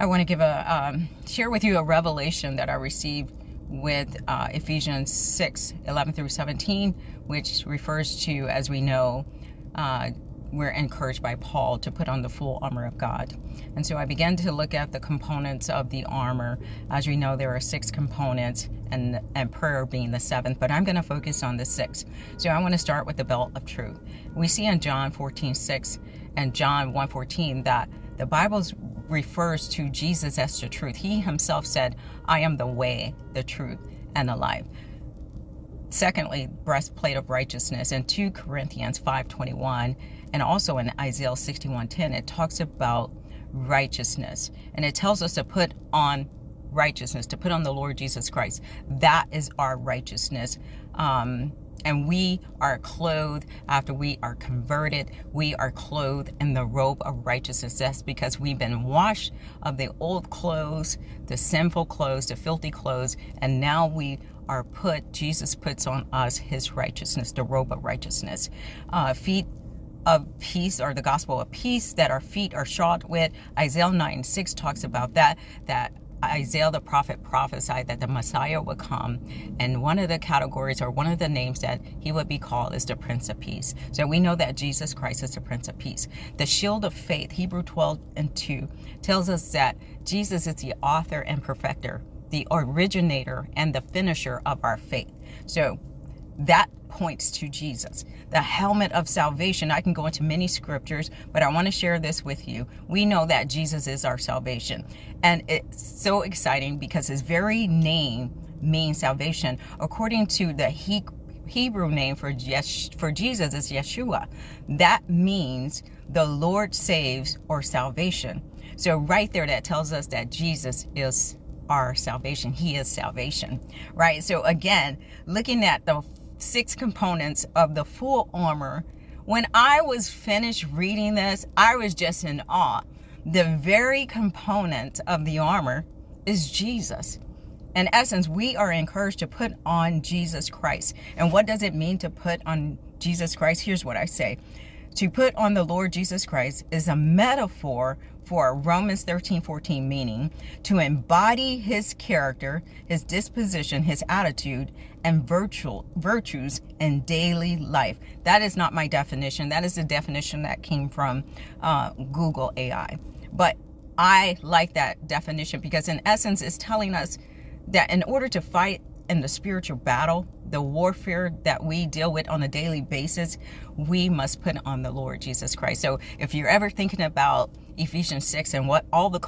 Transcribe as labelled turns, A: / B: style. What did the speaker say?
A: I want to give share with you a revelation that I received with Ephesians 6:11 through 17, which refers to, as we know, we're encouraged by Paul to put on the full armor of God. And so I began to look at the components of the armor. As we know, there are 6 components, and prayer being the 7th, but I'm going to focus on the 6th. So I want to start with the belt of truth. We see in John 14:6 and John 1:14 that the Bible refers to Jesus as the truth. He himself said, I am the way, the truth, and the life. Secondly, breastplate of righteousness in 2 Corinthians 5:21, and also in Isaiah 61:10, it talks about righteousness, and it tells us to put on righteousness, to put on the Lord Jesus Christ. That is our righteousness. And we are clothed, after we are converted, we are clothed in the robe of righteousness. That's because we've been washed of the old clothes, the sinful clothes, the filthy clothes, and now we are Jesus puts on us his righteousness, the robe of righteousness. Feet of peace, or the gospel of peace, that our feet are shod with. Isaiah 9:6 talks about that Isaiah the prophet prophesied that the Messiah would come, and one of the categories, or one of the names that he would be called, is the Prince of Peace. So we know that Jesus Christ is the Prince of Peace. The shield of faith, Hebrews 12:2, tells us that Jesus is the author and perfecter, the originator and the finisher of our faith. So that points to Jesus. The helmet of salvation, I can go into many scriptures, but I want to share this with you. We know that Jesus is our salvation, and it's so exciting because his very name means salvation. According to the Hebrew name for Jesus is Yeshua. That means the Lord saves, or salvation. So right there, that tells us that Jesus is our salvation. He is salvation, right? So again, looking at the 6 components of the full armor, when I was finished reading this, I was just in awe. The very component of the armor is Jesus. In essence, we are encouraged to put on Jesus Christ. And what does it mean to put on Jesus Christ? Here's what I say. To put on the Lord Jesus Christ is a metaphor for Romans 13:14, meaning to embody his character, his disposition, his attitude, and virtues in daily life. That is not my definition. That is the definition that came from Google AI. But I like that definition because in essence, it's telling us that in order to fight in the spiritual battle, the warfare that we deal with on a daily basis, we must put on the Lord Jesus Christ. So if you're ever thinking about Ephesians 6 and what all the